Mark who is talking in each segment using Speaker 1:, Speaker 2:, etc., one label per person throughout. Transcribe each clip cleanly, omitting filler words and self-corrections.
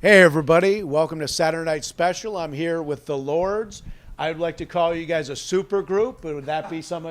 Speaker 1: Hey everybody, welcome to Saturday Night Special. I'm here with the Lords. I'd like to call you guys a super group, but would that be some?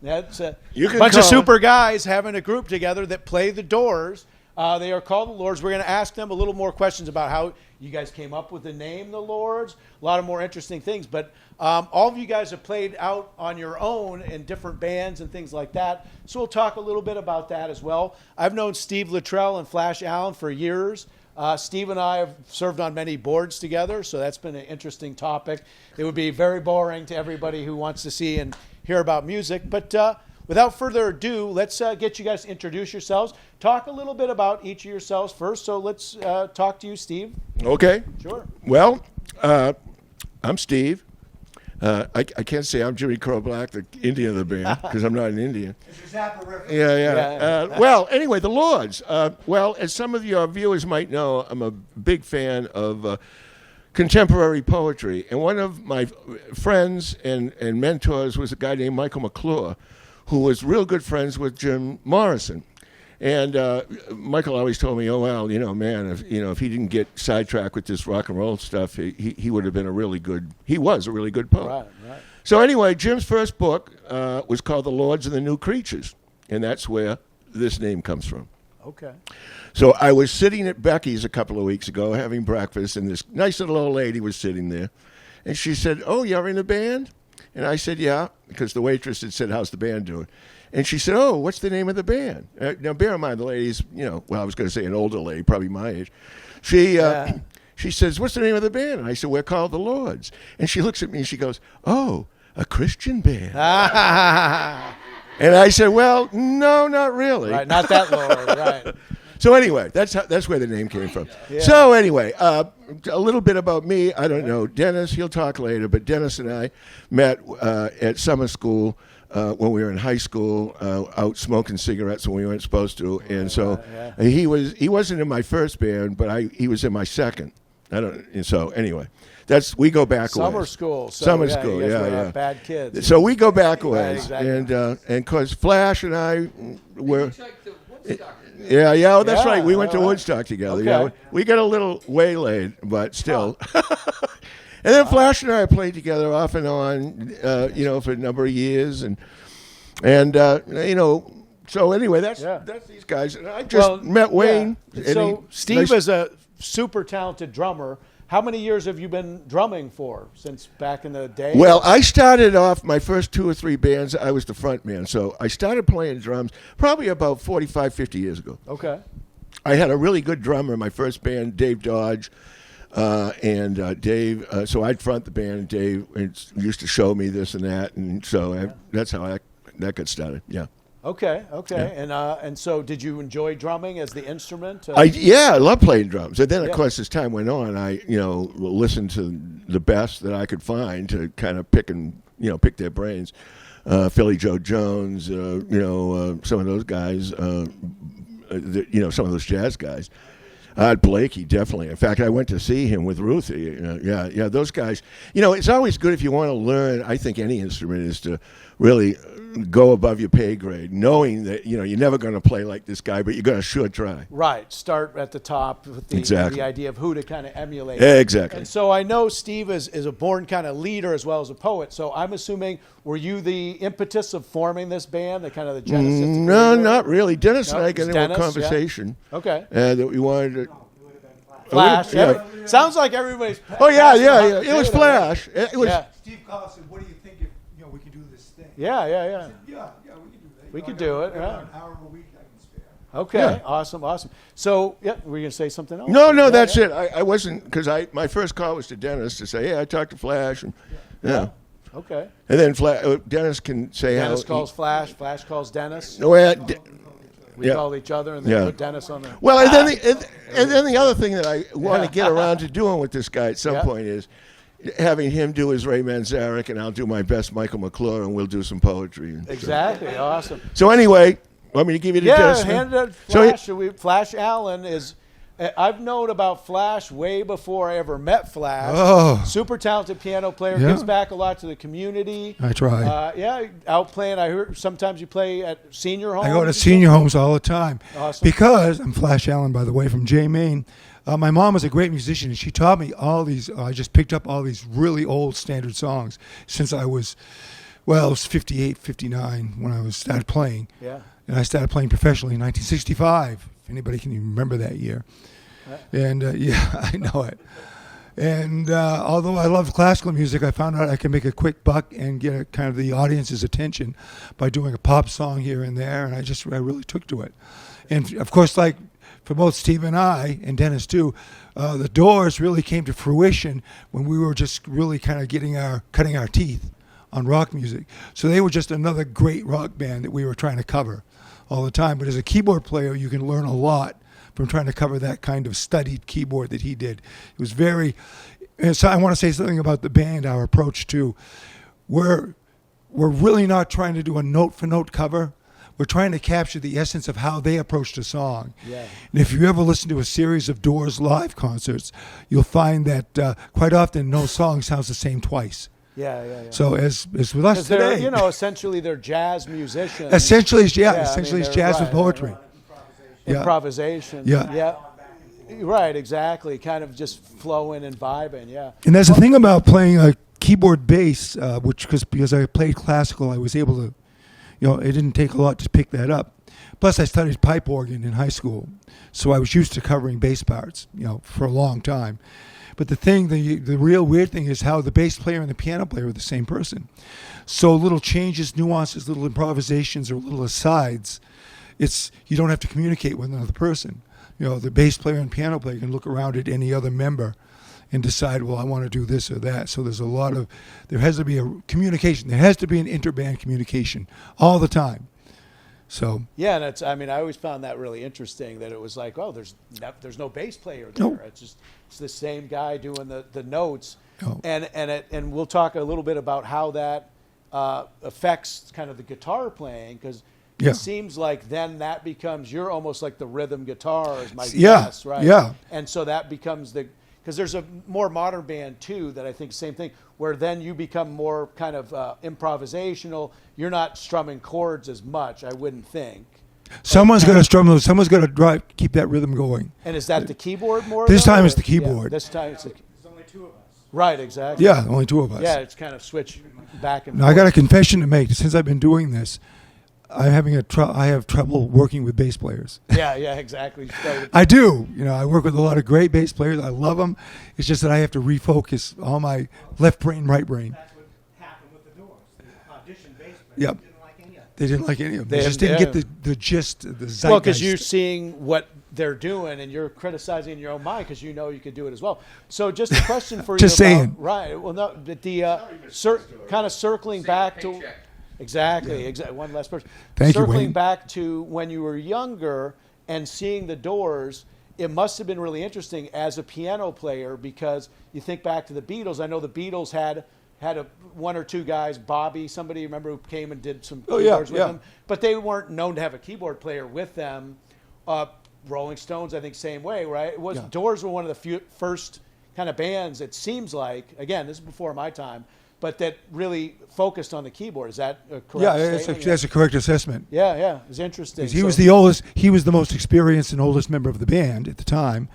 Speaker 1: That's a bunch of super guys having a group together that play the Doors. They are called the Lords. We're going to ask them a little more questions about how you guys came up with the name the Lords, a lot of more interesting things. But all of you guys have played out on your own in different bands and things like that. So we'll talk a little bit about that as well. I've known Steve Lutrell and Flash Allen for years. Steve and I have served on many boards together, so that's been an interesting topic. It would be very boring to everybody who wants to see and hear about music. But without further ado, let's get you guys to introduce yourselves. Talk a little bit about each of yourselves first. So let's talk to you, Steve.
Speaker 2: Okay.
Speaker 1: Sure.
Speaker 2: Well, I'm Steve. I can't say I'm Jimmy Crow Black, the Indian of the band, because I'm not an Indian.
Speaker 3: It's your Zappa reference.
Speaker 2: Yeah. Well, anyway, the Lords. Well, as some of your viewers might know, I'm a big fan of contemporary poetry. And one of my friends and mentors was a guy named Michael McClure, who was real good friends with Jim Morrison. And Michael always told me, oh, well, man, if he didn't get sidetracked with this rock and roll stuff, he would have been he was a really good poet.
Speaker 1: Right.
Speaker 2: So anyway, Jim's first book was called The Lords and the New Creatures, and that's where this name comes from.
Speaker 1: Okay.
Speaker 2: So I was sitting at Becky's a couple of weeks ago having breakfast, and this nice little old lady was sitting there, and she said, oh, you're in a band? And I said, yeah, because the waitress had said, how's the band doing? And she said, oh, what's the name of the band? Now, bear in mind, the lady's, I was going to say an older lady, probably my age. She says, what's the name of the band? And I said, we're called the Lords. And she looks at me and she goes, oh, a Christian band. And I said, well, no, not really.
Speaker 1: Right, not that Lord, right.
Speaker 2: So anyway, that's where the name came from. Yeah. So anyway, a little bit about me. I don't know. Dennis, he'll talk later, but Dennis and I met at summer school when we were in high school, out smoking cigarettes when we weren't supposed to. And so he wasn't in my first band, but he was in my second. So anyway, we go back a ways.
Speaker 1: Summer school.
Speaker 2: Summer school, yeah.
Speaker 1: Bad kids.
Speaker 2: So we go back a ways.
Speaker 1: Right, exactly.
Speaker 2: And because Flash and I were... Yeah, that's right. We went to Woodstock together.
Speaker 1: Okay.
Speaker 2: Yeah, we got a little waylaid, but still. And then Flash and I played together off and on, for a number of years, and so anyway, that's these guys. And I just met Wayne.
Speaker 1: Yeah. So Steve is a super talented drummer. How many years have you been drumming for since back in the day?
Speaker 2: Well, I started off my first 2 or 3 bands. I was the front man. So I started playing drums probably about 45, 50 years ago.
Speaker 1: Okay.
Speaker 2: I had a really good drummer in my first band, Dave Dodge. And Dave, so I'd front the band, and Dave used to show me this and that. And so that's how that got started. Yeah.
Speaker 1: Okay. Yeah. And so did you enjoy drumming as the instrument?
Speaker 2: I love playing drums. And then, of course, as time went on, I, listened to the best that I could find to kind of pick their brains. Philly Joe Jones, some of those guys, some of those jazz guys. Blakey, definitely. In fact, I went to see him with Ruthie. Those guys. It's always good if you want to learn, I think, any instrument is to really go above your pay grade, knowing that, you're never going to play like this guy, but you're going to sure try.
Speaker 1: Right. Start at the top with the idea of who to kind of emulate.
Speaker 2: Exactly.
Speaker 1: And so I know Steve is a born kind of leader as well as a poet, so I'm assuming, were you the impetus of forming this band, the kind of the genesis?
Speaker 2: No, not really. Dennis and I got into a conversation.
Speaker 1: Yeah. Okay.
Speaker 2: That we wanted to...
Speaker 1: Flash. Sounds like everybody's...
Speaker 2: Oh, yeah. It was Flash. It was...
Speaker 3: Steve called us and said, what do you think if we could do this thing?
Speaker 1: Yeah.
Speaker 3: I said, yeah, we could do that.
Speaker 1: We could do it.
Speaker 3: An hour a week I can spare.
Speaker 1: Okay, awesome. So, were you going to say something else?
Speaker 2: No, that's it. I wasn't, because my first call was to Dennis to say, hey, I talked to Flash. And,
Speaker 1: Okay.
Speaker 2: And then Dennis can say
Speaker 1: Dennis calls Flash, Flash calls Dennis.
Speaker 2: We
Speaker 1: call each other and then put Dennis on the...
Speaker 2: Well, and then the other thing that I want to get around to doing with this guy at some point is having him do his Ray Manzarek, and I'll do my best Michael McClure, and we'll do some poetry.
Speaker 1: Exactly. Awesome.
Speaker 2: So anyway, want me to give you the Dennis?
Speaker 1: Hand it to Flash. Flash Allen is... I've known about Flash way before I ever met Flash.
Speaker 4: Oh.
Speaker 1: Super talented piano player. Gives back a lot to the community.
Speaker 4: I try.
Speaker 1: Out playing. I heard sometimes you play at senior homes.
Speaker 4: I go to senior homes all the time.
Speaker 1: Awesome.
Speaker 4: Because I'm Flash Allen, by the way, from Maine.
Speaker 3: My mom was a great musician, and she taught me all these. I just picked up all these really old standard songs since I was, well, it was 58, 59 when I started playing.
Speaker 1: Yeah.
Speaker 3: And I started playing professionally in 1965, if anybody can even remember that year. And, yeah, I know it. And although I loved classical music, I found out I could make a quick buck and get kind of the audience's attention by doing a pop song here and there, and I really took to it. And, of course, like for both Steve and I, and Dennis too, the Doors really came to fruition when we were just really kind of cutting our teeth on rock music. So they were just another great rock band that we were trying to cover all the time. But as a keyboard player, you can learn a lot from trying to cover that kind of studied keyboard that he did. It was very, and so I want to say something about the band, our approach to, we're really not trying to do a note-for-note cover. We're trying to capture the essence of how they approached a song.
Speaker 1: Yeah.
Speaker 3: And if you ever listen to a series of Doors live concerts, you'll find that quite often no song sounds the same twice.
Speaker 1: Yeah.
Speaker 3: So as with us
Speaker 1: They're,
Speaker 3: today,
Speaker 1: essentially they're jazz musicians.
Speaker 3: essentially it's
Speaker 1: they're
Speaker 3: jazz with
Speaker 1: right,
Speaker 3: poetry. Yeah.
Speaker 1: Improvisation.
Speaker 3: Yeah.
Speaker 1: Right, exactly. Kind of just flowing and vibing, yeah.
Speaker 3: And there's a thing about playing a keyboard bass, because I played classical, I was able to, it didn't take a lot to pick that up. Plus, I studied pipe organ in high school, so I was used to covering bass parts, for a long time. But the real weird thing is how the bass player and the piano player are the same person. So little changes, nuances, little improvisations, or little asides, you don't have to communicate with another person. The bass player and piano player can look around at any other member and decide, well, I want to do this or that. So there has to be a communication. There has to be an interband communication all the time. So
Speaker 1: yeah, and I always found that really interesting that it was like, oh, there's no bass player there.
Speaker 3: No.
Speaker 1: It's the same guy doing the notes,
Speaker 3: Oh.
Speaker 1: and we'll talk a little bit about how that affects kind of the guitar playing, because
Speaker 3: Yeah.
Speaker 1: it seems like then that becomes, you're almost like the rhythm guitar is my
Speaker 3: Yeah,
Speaker 1: guess, right?
Speaker 3: yeah.
Speaker 1: And so that becomes because there's a more modern band too that I think same thing, where then you become more kind of improvisational. You're not strumming chords as much, I wouldn't think.
Speaker 3: someone's got to strum those. Someone's got to keep that rhythm going.
Speaker 1: And is that the keyboard more?
Speaker 3: This
Speaker 1: though,
Speaker 3: time
Speaker 1: or-
Speaker 3: it's the keyboard.
Speaker 1: Yeah, this time it's
Speaker 4: There's only two of us.
Speaker 1: right, exactly.
Speaker 3: Yeah, only two of us.
Speaker 1: Yeah, it's kind of switch back and
Speaker 3: Now, I got a confession to make. Since I've been doing this, I have trouble working with bass players.
Speaker 1: Yeah, exactly. So,
Speaker 3: I do. I work with a lot of great bass players. I love them. It's just that I have to refocus all my left brain, right brain.
Speaker 4: That's what happened with the Doors. The audition bass players
Speaker 3: Yep.
Speaker 4: didn't like any of it.
Speaker 3: They didn't like any of them.
Speaker 1: They
Speaker 3: They just
Speaker 1: have-
Speaker 3: didn't
Speaker 1: yeah.
Speaker 3: get the gist, the zeitgeist.
Speaker 1: well, because you're seeing what they're doing and you're criticizing in your own mind because you know you could do it as well. So just a question for you.
Speaker 3: Just saying.
Speaker 1: Right. Well, no, but kind of circling back to. Exactly. One last person.
Speaker 3: Thank you,
Speaker 1: Circling
Speaker 3: Wayne.
Speaker 1: back to when you were younger and seeing the Doors, it must have been really interesting as a piano player, because you think back to the Beatles. I know the Beatles had one or two guys, Bobby, somebody, remember, who came and did some
Speaker 3: Oh, yeah,
Speaker 1: keyboards with
Speaker 3: yeah.
Speaker 1: them, but they weren't known to have a keyboard player with them. Rolling Stones, I think, same way, right?
Speaker 3: Yeah.
Speaker 1: Doors were one of the first kind of bands, it seems like, again, this is before my time, but that really focused on the keyboard. Is that a correct
Speaker 3: Yeah,
Speaker 1: statement?
Speaker 3: that's a correct assessment.
Speaker 1: Yeah, it's interesting.
Speaker 3: 'Cause he was the oldest. He was the most experienced and oldest member of the band at the time.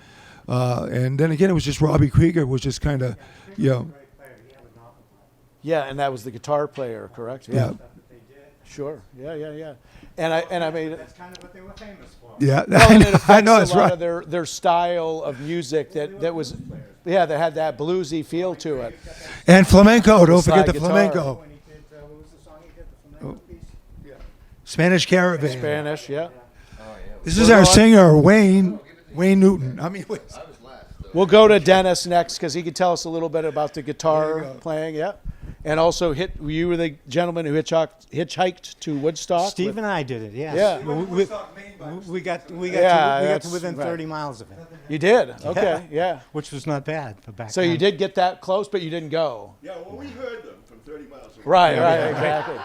Speaker 3: And then again, it was just Robbie Krieger was just kind of,
Speaker 4: Great player. He had a novel player.
Speaker 1: Yeah, and that was the guitar player, correct?
Speaker 3: Yeah.
Speaker 4: Stuff that they did.
Speaker 1: Sure. Yeah. And I mean,
Speaker 4: That's kind of what they were famous for.
Speaker 3: Yeah,
Speaker 1: well, and it
Speaker 3: I know
Speaker 1: affects
Speaker 3: that's
Speaker 1: a lot
Speaker 3: right.
Speaker 1: of their style of music that was, that had that bluesy feel to it.
Speaker 3: And flamenco. Don't forget
Speaker 1: slide
Speaker 3: the
Speaker 1: guitar.
Speaker 3: flamenco.
Speaker 4: When he did, what was the song he did? The flamenco piece?
Speaker 3: Spanish Caravan.
Speaker 1: Spanish, yeah.
Speaker 3: This is our singer, Wayne Newton. I mean,
Speaker 1: We'll go to Dennis next because he could tell us a little bit about the guitar playing, yeah. And also, you were the gentleman who hitchhiked to Woodstock.
Speaker 5: Steve and I did it. Yes.
Speaker 1: Yeah.
Speaker 5: We got
Speaker 1: Yeah,
Speaker 5: to
Speaker 1: that's
Speaker 5: within
Speaker 1: right.
Speaker 5: 30 miles of it,
Speaker 1: You did? Okay, yeah.
Speaker 5: which was not bad for back
Speaker 1: So
Speaker 5: then.
Speaker 1: you did get that close, but you didn't go.
Speaker 2: Yeah, well, we heard them from 30 miles away.
Speaker 1: Right, exactly.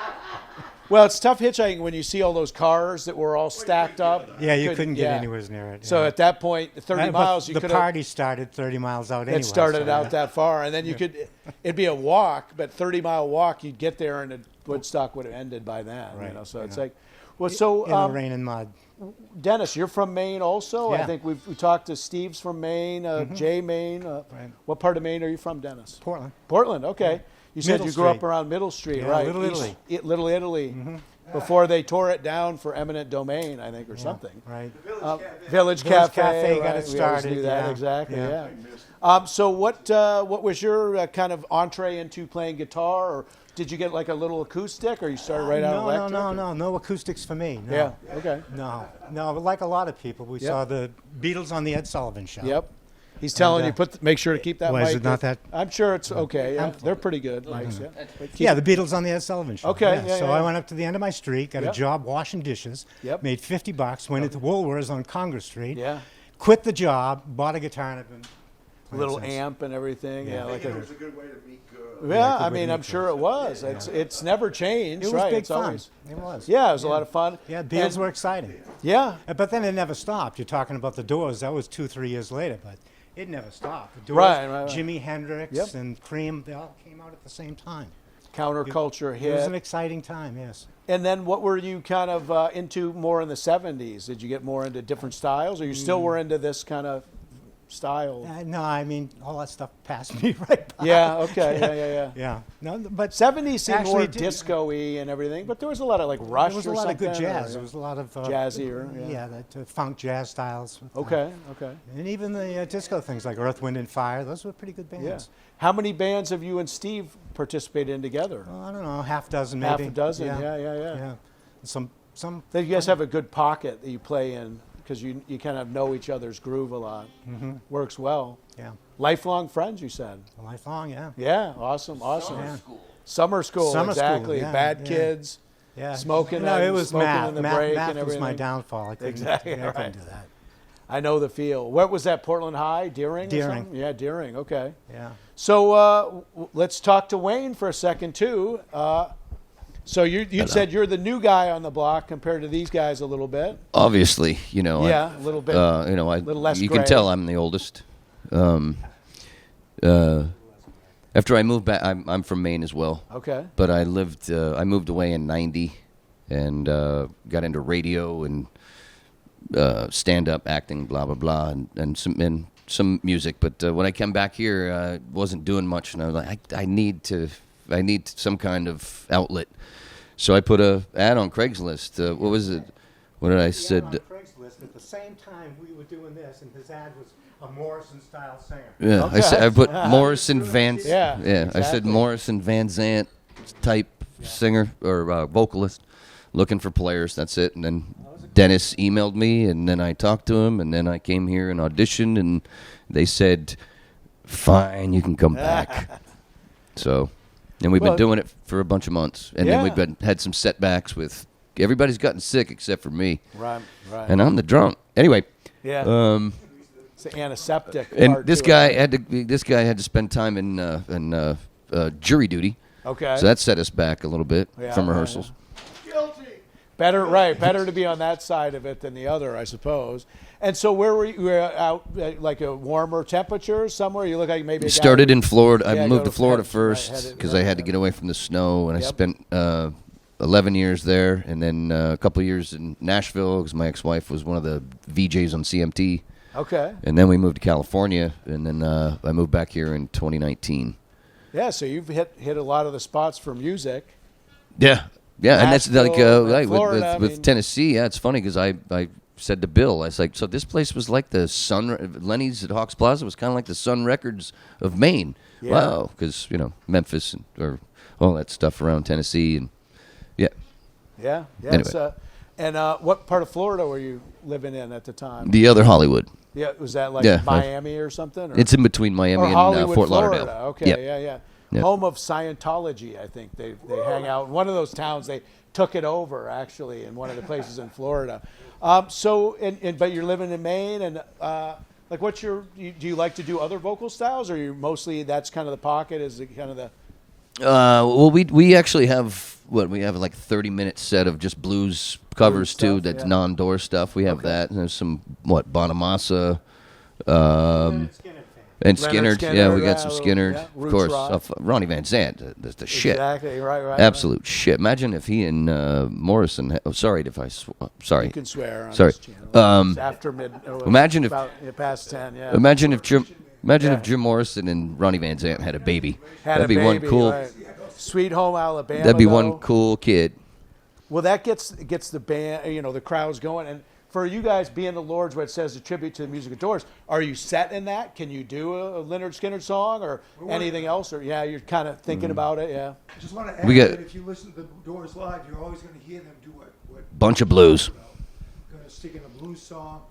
Speaker 1: Well, it's tough hitchhiking when you see all those cars that were all stacked up.
Speaker 5: Yeah, you couldn't get
Speaker 1: yeah.
Speaker 5: anywhere near it.
Speaker 1: So
Speaker 5: yeah.
Speaker 1: at that point, 30
Speaker 5: But
Speaker 1: miles, you
Speaker 5: the
Speaker 1: could
Speaker 5: party started 30 miles out anyway.
Speaker 1: it started
Speaker 5: so,
Speaker 1: out
Speaker 5: yeah.
Speaker 1: that far, and then you could, it'd be a walk, but 30-mile walk, you'd get there, and Woodstock would have ended by then.
Speaker 5: Right,
Speaker 1: So it's
Speaker 5: yeah.
Speaker 1: like, Well, so
Speaker 5: in the rain and mud.
Speaker 1: Dennis, you're from Maine also. I
Speaker 5: Yeah.
Speaker 1: think we talked to Steve's from Maine, Jay Maine.
Speaker 5: Right.
Speaker 1: What part of Maine are you from, Dennis?
Speaker 5: Portland.
Speaker 1: Portland. Okay. You said
Speaker 5: Middle
Speaker 1: you grew up
Speaker 5: Street.
Speaker 1: around Middle Street,
Speaker 5: Yeah,
Speaker 1: right?
Speaker 5: Little Italy.
Speaker 1: Little Italy. Before they tore it down for eminent domain, I think, or something.
Speaker 5: Right.
Speaker 1: Village
Speaker 5: Village
Speaker 1: Cafe.
Speaker 5: Cafe got
Speaker 1: right?
Speaker 5: it
Speaker 1: We always
Speaker 5: started,
Speaker 1: knew that
Speaker 5: yeah.
Speaker 1: exactly.
Speaker 5: Yeah.
Speaker 1: Yeah. So what was your kind of entree into playing guitar, or did you get like a little acoustic, or you started right out electric?
Speaker 5: No acoustics for me. No.
Speaker 1: Yeah. Okay.
Speaker 5: No, but like a lot of people, we saw the Beatles on the Ed Sullivan Show.
Speaker 1: Yep. He's telling you make sure to keep that
Speaker 5: Was
Speaker 1: mic.
Speaker 5: it not that?
Speaker 1: I'm sure it's okay. Yeah. They're pretty good mics. Yeah. But keep
Speaker 5: Yeah, the Beatles on the Ed Sullivan Show.
Speaker 1: Okay, yeah,
Speaker 5: so
Speaker 1: yeah.
Speaker 5: I went up to the end of my street, got
Speaker 1: Yep.
Speaker 5: a job washing dishes,
Speaker 1: Yep.
Speaker 5: made $50, went into Woolworths on Congress Street,
Speaker 1: Yeah.
Speaker 5: quit the job, bought a guitar, and I've been playing
Speaker 1: Little
Speaker 5: since.
Speaker 1: amp and everything. Yeah. Like
Speaker 2: It was a good way to meet girls.
Speaker 1: yeah.
Speaker 5: good
Speaker 1: I
Speaker 5: way
Speaker 1: mean,
Speaker 5: to
Speaker 1: I'm
Speaker 5: meet
Speaker 1: sure it was. It's never changed.
Speaker 5: It was
Speaker 1: right.
Speaker 5: big
Speaker 1: It's
Speaker 5: fun.
Speaker 1: always.
Speaker 5: It was.
Speaker 1: Yeah, it was a lot of fun.
Speaker 5: Yeah, Beatles
Speaker 1: And-
Speaker 5: were exciting.
Speaker 1: Yeah.
Speaker 5: But then it never stopped. You're talking about the Doors. That was 2-3 years later, but it never stopped. The Doors,
Speaker 1: Right.
Speaker 5: Jimi Hendrix,
Speaker 1: Yep.
Speaker 5: and Cream, they all came out at the same time.
Speaker 1: Counterculture
Speaker 5: It was an
Speaker 1: hit.
Speaker 5: exciting time, yes.
Speaker 1: And then what were you kind of into more in the 70s? Did you get more into different styles, or you still were into this kind of style?
Speaker 5: No, I mean, all that stuff passed me right by.
Speaker 1: Yeah. Okay. Yeah.
Speaker 5: Yeah. No, but
Speaker 1: 70s seemed
Speaker 5: Actually,
Speaker 1: more
Speaker 5: it did-
Speaker 1: disco-y and everything, but there was a lot of like Rush
Speaker 5: there was a
Speaker 1: or
Speaker 5: lot of
Speaker 1: something.
Speaker 5: good jazz.
Speaker 1: or-
Speaker 5: There was a lot of
Speaker 1: Jazzier, yeah.
Speaker 5: that funk jazz styles.
Speaker 1: Okay. Okay.
Speaker 5: And even the disco things like Earth, Wind, and Fire. Those were pretty good bands.
Speaker 1: Yeah. How many bands have you and Steve participated in together?
Speaker 5: Well, I don't know, half dozen maybe.
Speaker 1: Half a dozen.
Speaker 5: Yeah.
Speaker 1: Yeah.
Speaker 5: Some.
Speaker 1: Then you guys have a good pocket that you play in because you kind of know each other's groove a lot. Works well.
Speaker 5: Yeah.
Speaker 1: Lifelong friends, you said.
Speaker 5: Lifelong, yeah.
Speaker 1: Yeah. Awesome. Awesome.
Speaker 5: Yeah.
Speaker 1: Summer school.
Speaker 5: Summer school,
Speaker 1: exactly.
Speaker 5: yeah,
Speaker 1: Bad
Speaker 5: yeah.
Speaker 1: kids.
Speaker 5: Yeah.
Speaker 1: Smoking
Speaker 5: No,
Speaker 1: and-
Speaker 5: it was
Speaker 1: smoking
Speaker 5: math.
Speaker 1: in the break
Speaker 5: Math
Speaker 1: and
Speaker 5: was my
Speaker 1: everything.
Speaker 5: downfall. I couldn't,
Speaker 1: Exactly,
Speaker 5: I couldn't
Speaker 1: right.
Speaker 5: do that.
Speaker 1: I know the feel. What was that? Portland High? Deering? or
Speaker 5: Deering.
Speaker 1: something? Yeah, Deering. Okay.
Speaker 5: Yeah.
Speaker 1: So let's talk to Wayne for a second too. So you said you're the new guy on the block compared to these guys a little bit.
Speaker 6: Obviously,
Speaker 1: Yeah, a little bit. Little less
Speaker 6: you
Speaker 1: gray.
Speaker 6: can tell I'm the oldest. After I moved back, I'm from Maine as well.
Speaker 1: Okay.
Speaker 6: But I moved away in '90, and got into radio and stand-up acting, blah blah blah, and some music. But when I came back here, I wasn't doing much, and I was like, I need some kind of outlet. So I put a ad on Craigslist. What was it? What did I said?
Speaker 5: on Craigslist at the same time we were doing this, and his ad was a Morrison-style singer.
Speaker 6: Yeah,
Speaker 1: Okay.
Speaker 6: I put Morrison Van.
Speaker 1: Yeah,
Speaker 6: I said
Speaker 1: exactly.
Speaker 6: Morrison Van Zant type singer or vocalist, looking for players. That's it. And then Dennis emailed me, and then I talked to him, and then I came here and auditioned, and they said, "Fine, you can come back." So, and we've
Speaker 1: Well-
Speaker 6: been doing it for a bunch of months, and then
Speaker 1: Yeah.
Speaker 6: we've had some setbacks with everybody's gotten sick except for me,
Speaker 1: Right. Right.
Speaker 6: and I'm the drunk. Anyway.
Speaker 1: Yeah. It's an antiseptic.
Speaker 6: And
Speaker 1: part
Speaker 6: this
Speaker 1: to
Speaker 6: guy
Speaker 1: it.
Speaker 6: had to spend time in jury duty,
Speaker 1: Okay.
Speaker 6: so that set us back a little bit
Speaker 1: Yeah,
Speaker 6: from
Speaker 1: yeah,
Speaker 6: rehearsals.
Speaker 1: Better to be on that side of it than the other, I suppose. And so where were you? You were out like a warmer temperature somewhere? You look like maybe a guy
Speaker 6: Started
Speaker 1: who-
Speaker 6: in Florida.
Speaker 1: Yeah,
Speaker 6: I moved
Speaker 1: go
Speaker 6: to Florida
Speaker 1: right,
Speaker 6: first
Speaker 1: headed-
Speaker 6: because I had to get away from the snow, and I
Speaker 1: Yep.
Speaker 6: spent 11 years there, and then a couple of years in Nashville because my ex-wife was one of the VJs on CMT,
Speaker 1: Okay.
Speaker 6: and then we moved to California, and then I moved back here in 2019.
Speaker 1: Yeah, so you've hit a lot of the spots for music.
Speaker 6: Yeah, and that's like
Speaker 1: Nashville, and
Speaker 6: right,
Speaker 1: Florida, I
Speaker 6: with
Speaker 1: mean-
Speaker 6: Tennessee. Yeah, it's funny because I said to Bill, I was like, so this place was like the Sun. Lenny's at Hawks Plaza was kind of like the Sun Records of Maine.
Speaker 1: Yeah.
Speaker 6: Wow, because Memphis or all that stuff around Tennessee, and yeah,
Speaker 1: Yeah.
Speaker 6: Anyway.
Speaker 1: It's, and what part of Florida were you living in at the time?
Speaker 6: the other Hollywood.
Speaker 1: Yeah, was that like
Speaker 6: Yeah,
Speaker 1: Miami or something? Or?
Speaker 6: It's in between Miami
Speaker 1: or
Speaker 6: and
Speaker 1: Hollywood,
Speaker 6: Fort
Speaker 1: Florida.
Speaker 6: Lauderdale.
Speaker 1: Okay,
Speaker 6: Yep.
Speaker 1: yeah.
Speaker 6: Yep.
Speaker 1: Home of Scientology, I think. They hang out in one of those towns. They took it over, actually, in one of the places in Florida. But you're living in Maine, and like, do you like to do other vocal styles, or you mostly that's kind of the pocket? Is it kind of the
Speaker 6: Well, we actually have we have like 30-minute set of just blues covers
Speaker 1: stuff,
Speaker 6: too. That's
Speaker 1: yeah.
Speaker 6: non-door stuff. We have that. And there's some Bonamassa.
Speaker 5: Skinhead fans.
Speaker 6: And
Speaker 1: Leonard
Speaker 6: Skinner, yeah, we got
Speaker 1: yeah,
Speaker 6: some
Speaker 1: a little-
Speaker 6: Skinner,
Speaker 1: yeah,
Speaker 6: of
Speaker 1: Roots
Speaker 6: course.
Speaker 1: rock.
Speaker 6: Ronnie Van Zant, the shit.
Speaker 1: Exactly, right.
Speaker 6: Absolute shit. Imagine if he and Morrison. Sorry if I. Sorry.
Speaker 1: You can swear on
Speaker 6: Sorry.
Speaker 1: this channel. It's after
Speaker 6: imagine if-
Speaker 1: about, past 10, yeah.
Speaker 6: Imagine if Jim. Imagine
Speaker 1: Yeah.
Speaker 6: if Jim Morrison and Ronnie Van Zant had a baby.
Speaker 1: Had
Speaker 6: That'd
Speaker 1: a
Speaker 6: be one
Speaker 1: baby,
Speaker 6: cool.
Speaker 1: right. Sweet Home Alabama.
Speaker 6: That'd be
Speaker 1: though.
Speaker 6: one cool kid.
Speaker 1: Well, that gets the band, the crowds going. And for you guys being the Lords, where it says a tribute to the music of Doors, are you set in that? Can you do a Leonard Skinner song or anything else? Or yeah, you're kind of thinking about it. Yeah.
Speaker 3: I just want to add
Speaker 6: We got-
Speaker 3: that if you listen to the Doors live, you're always going to hear them do what
Speaker 6: Bunch of blues.
Speaker 3: Going to stick in a blues song,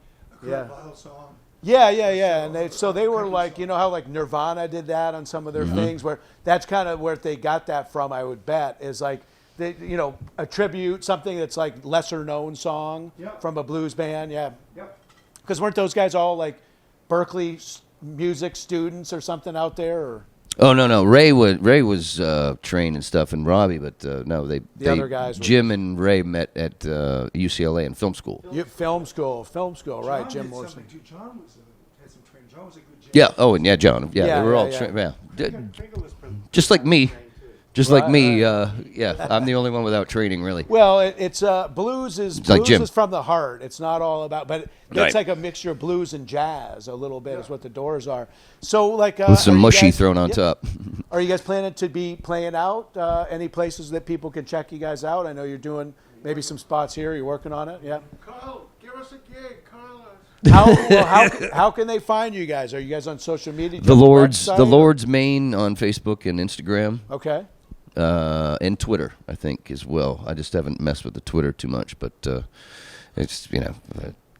Speaker 3: a
Speaker 1: Yeah.
Speaker 3: Kurt Vile song.
Speaker 1: Yeah. And they were like, how like Nirvana did that on some of their things, where that's kind of where they got that from. I would bet is like. A tribute, something that's like lesser known song
Speaker 3: Yep.
Speaker 1: from a blues band, yeah.
Speaker 3: Yep.
Speaker 1: Because weren't those guys all like Berkeley music students or something out there? Or
Speaker 6: Oh no. Ray was trained and stuff, and Robbie, but no, they
Speaker 1: other guys were-
Speaker 6: Jim and Ray met at UCLA in film school.
Speaker 1: film school, right?
Speaker 3: John
Speaker 1: Jim
Speaker 3: did
Speaker 1: Morrison.
Speaker 3: something too. John had some training. John was a good jam.
Speaker 6: Yeah. Oh, and yeah, John. Yeah,
Speaker 1: Yeah,
Speaker 6: they were all
Speaker 1: yeah.
Speaker 6: trained. Yeah.
Speaker 4: Finkel was
Speaker 6: Just like me. Just
Speaker 1: Right,
Speaker 6: like me. Yeah, I'm the only one without training, really.
Speaker 1: Well, it's blues is
Speaker 6: like
Speaker 1: blues
Speaker 6: Jim.
Speaker 1: is from the heart. It's not all about, but it's
Speaker 6: Right.
Speaker 1: like a mixture of blues and jazz. A little bit is what the Doors are. So like
Speaker 6: With some
Speaker 1: are you
Speaker 6: mushy
Speaker 1: guys-
Speaker 6: thrown on
Speaker 1: yeah.
Speaker 6: top.
Speaker 1: Are you guys planning to be playing out? Any places that people can check you guys out? I know you're doing maybe some spots here. You're working on it. Yeah.
Speaker 4: Carl, give us a gig, Carlos.
Speaker 1: How can they find you guys? Are you guys on social media? Do
Speaker 6: The
Speaker 1: you have a
Speaker 6: Lords,
Speaker 1: website
Speaker 6: the
Speaker 1: or-
Speaker 6: Lords Maine on Facebook and Instagram,
Speaker 1: Okay.
Speaker 6: and Twitter, I think as well. I just haven't messed with the Twitter too much, but it's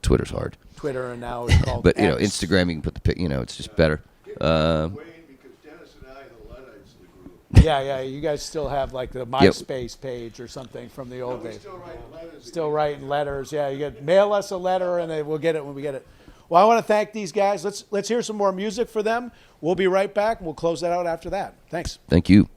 Speaker 6: Twitter's hard.
Speaker 1: Twitter and now it's called.
Speaker 6: But
Speaker 1: X.
Speaker 6: Instagram, you can put the pic. It's just better.
Speaker 2: Wayne, because Dennis and I are the Luddites of the group.
Speaker 1: Yeah. You guys still have like the MySpace page or something from the old days. Still writing letters. Yeah, you get mail us a letter and we'll get it when we get it. Well, I want to thank these guys. Let's hear some more music for them. We'll be right back. We'll close that out after that. Thanks.
Speaker 6: Thank you.